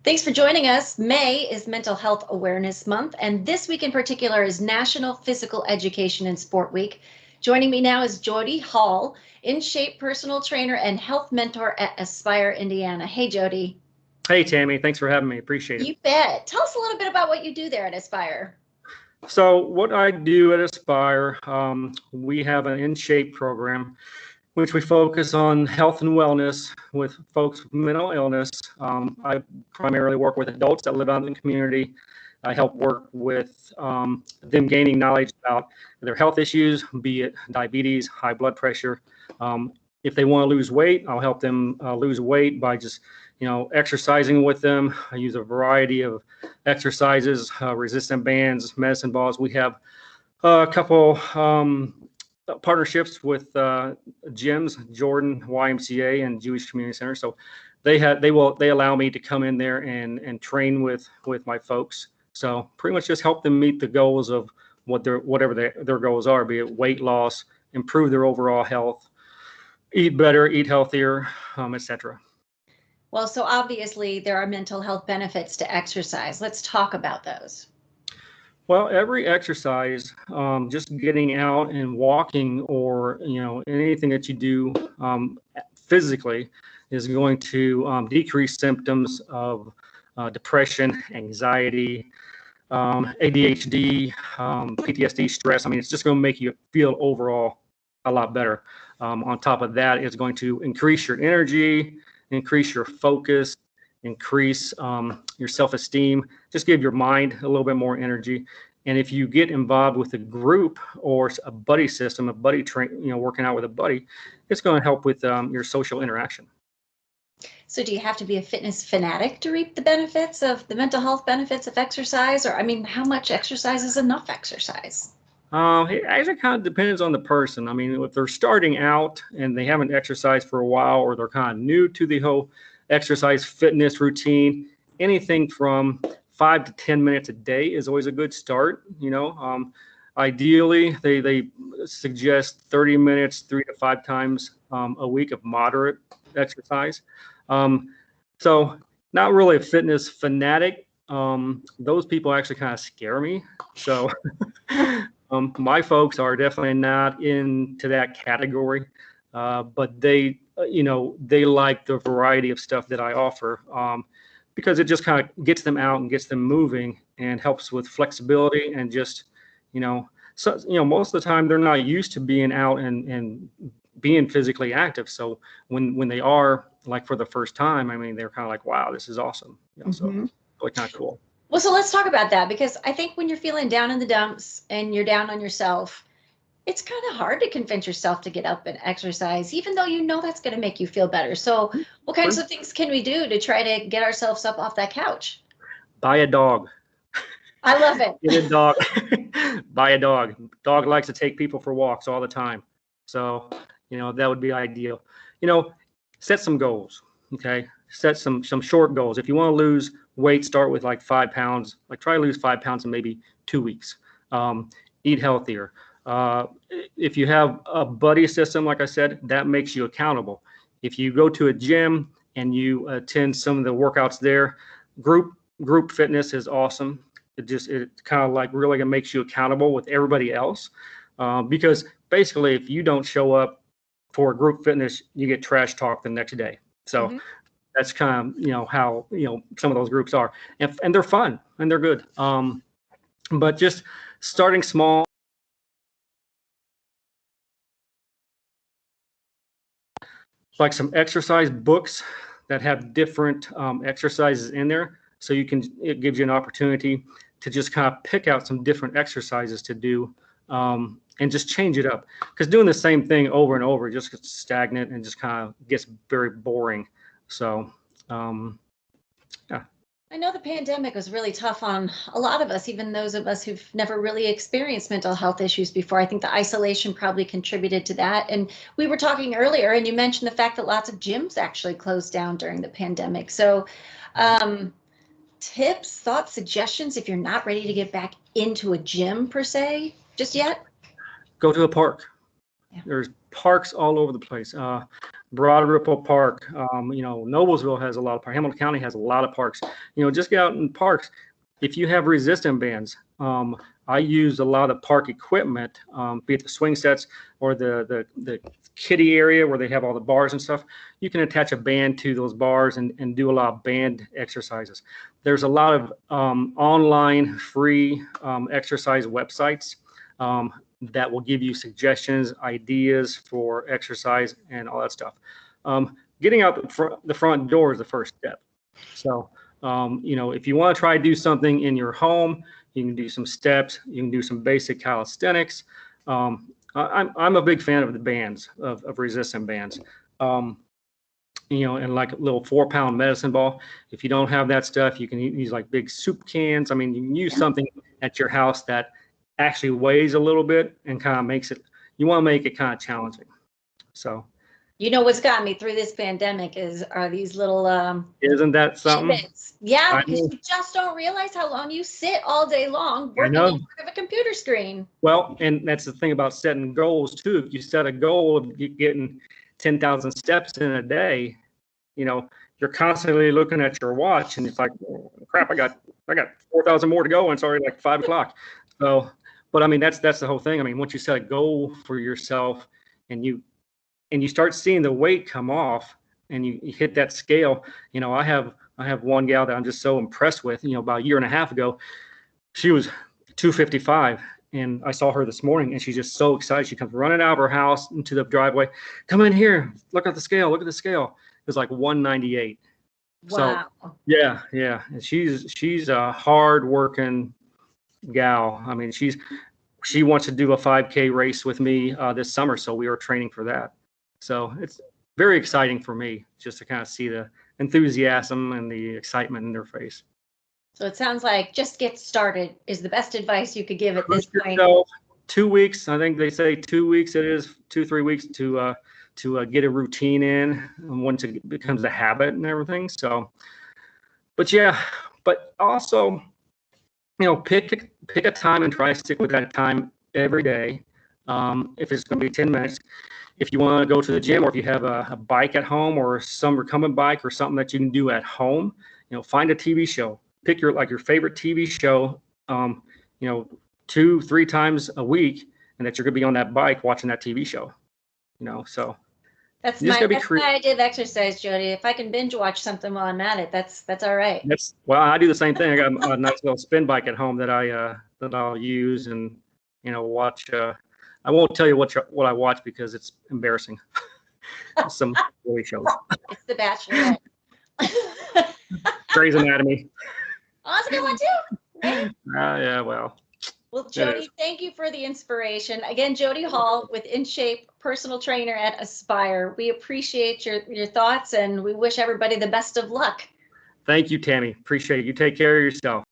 Thanks for joining us. May is Mental Health Awareness Month, and this week in particular is National Physical Education and Sport Week. Joining me now is Jody Hall, In Shape personal trainer and health mentor at Aspire, Indiana. Hey, Jody. Hey, Tammy. Thanks for having me. Appreciate it. You bet. Tell us a little bit about what you do there at Aspire. So what I do at Aspire, we have an In Shape program, which we focus on health and wellness with folks with mental illness. I primarily work with adults that live out in the community. I help work with them gaining knowledge about their health issues, be it diabetes, high blood pressure. If they want to lose weight, I'll help them lose weight by just, exercising with them. I use a variety of exercises, resistant bands, medicine balls. We have a couple partnerships with gyms, Jordan YMCA and Jewish Community Center. So they allow me to come in there and train with my folks. So pretty much just help them meet the goals of whatever their goals are, be it weight loss, improve their overall health, eat better, eat healthier, etc. Well, so obviously there are mental health benefits to exercise. Let's talk about those. Well, every exercise, just getting out and walking, or anything that you do physically, is going to decrease symptoms of depression, anxiety, ADHD, PTSD, stress. I mean, it's just going to make you feel overall a lot better. On top of that, it's going to increase your energy, increase your focus, increase your self-esteem, just give your mind a little bit more energy. And if you get involved with a group or a buddy system, a buddy working out with a buddy, it's going to help with your social interaction. So do you have to be a fitness fanatic to reap the benefits of the mental health benefits of exercise? Or, I mean, how much exercise is enough exercise? It actually kind of depends on the person. I mean, if they're starting out and they haven't exercised for a while, or they're kind of new to the whole exercise fitness routine, anything from 5 to 10 minutes a day is always a good start. Ideally, they suggest 30 minutes 3 to 5 times a week of moderate exercise. So not really a fitness fanatic. Those people actually kind of scare me. So my folks are definitely not into that category, but they like the variety of stuff that I offer, because it just kind of gets them out and gets them moving and helps with flexibility and just, most of the time they're not used to being out and being physically active. So when they are, like, for the first time, I mean, they're kind of like, wow, this is awesome. So really kind of cool. Well, so let's talk about that, because I think when you're feeling down in the dumps and you're down on yourself, it's kind of hard to convince yourself to get up and exercise, even though that's going to make you feel better. So what kinds of things can we do to try to get ourselves up off that couch? Buy a dog. I love it. Get a dog. Buy a dog. Dog likes to take people for walks all the time. So, that would be ideal. Set some goals. Okay. Set some short goals. If you want to lose weight, start with like 5 pounds. Like, try to lose 5 pounds in maybe 2 weeks. Eat healthier. If you have a buddy system, like I said, that makes you accountable. If you go to a gym and you attend some of the workouts there, group fitness is awesome. It kind of like really makes you accountable with everybody else, because basically if you don't show up for group fitness, you get trash talk the next day. So that's kind of how some of those groups are, and they're fun and they're good. But just starting small. Like some exercise books that have different exercises in there, so it gives you an opportunity to just kind of pick out some different exercises to do, and just change it up, because doing the same thing over and over just gets stagnant and just kind of gets very boring. So yeah. I know the pandemic was really tough on a lot of us, even those of us who've never really experienced mental health issues before. I think the isolation probably contributed to that. And we were talking earlier, and you mentioned the fact that lots of gyms actually closed down during the pandemic. So tips, thoughts, suggestions, if you're not ready to get back into a gym per se just yet? Go to a park. Yeah. There's parks all over the place. Broad Ripple Park. Noblesville has a lot of parks. Hamilton County has a lot of parks. Just get out in parks. If you have resistant bands, I use a lot of park equipment, be it the swing sets or the kiddie area where they have all the bars and stuff. You can attach a band to those bars and do a lot of band exercises. There's a lot of online free exercise websites that will give you suggestions, ideas for exercise and all that stuff. Getting out the front door is the first step. So, if you want to try to do something in your home, you can do some steps, you can do some basic calisthenics. I'm a big fan of the bands, of resistant bands. And like a little 4-pound medicine ball. If you don't have that stuff, you can use like big soup cans. I mean, you can use something at your house that actually weighs a little bit and kind of makes it, you want to make it kind of challenging. So. What's got me through this pandemic are these little isn't that something? Tidbits. Yeah, because you just don't realize how long you sit all day long working in front of a computer screen. Well, and that's the thing about setting goals too. If you set a goal of getting 10,000 steps in a day, you're constantly looking at your watch and it's like, oh, crap, I got 4,000 more to go and it's already like 5 o'clock. So, but I mean, that's the whole thing. I mean, once you set a goal for yourself and you start seeing the weight come off and you hit that scale, I have one gal that I'm just so impressed with, about a year and a half ago, she was 255 and I saw her this morning and she's just so excited. She comes running out of her house into the driveway, come in here, look at the scale. It was like 198. Wow. So yeah. And she's a hard working gal. I mean, she wants to do a 5K race with me this summer. So we are training for that. So it's very exciting for me just to kind of see the enthusiasm and the excitement in their face. So it sounds like just get started is the best advice you could give at this point. So 2 weeks, I think they say 2 weeks, it is 2-3 weeks to get a routine in once it becomes a habit and everything. So, but also, pick a time and try to stick with that time every day. If it's going to be 10 minutes, if you want to go to the gym or if you have a bike at home or some recumbent bike or something that you can do at home, find a TV show, pick your favorite TV show, 2-3 times a week, and that you're going to be on that bike watching that TV show, so. That's my idea of exercise, Jody. If I can binge watch something while I'm at it, that's all right. Well, I do the same thing. I got a nice little spin bike at home that I'll use and watch. I won't tell you what I watch because it's embarrassing. Some silly shows. It's The Bachelorette. Grey's Anatomy. Oh, that's a good one too. Right? Yeah, well. Well, Jody, thank you for the inspiration. Again, Jody Hall with InShape, personal trainer at Aspire. We appreciate your thoughts and we wish everybody the best of luck. Thank you, Tammy. Appreciate it. You take care of yourself.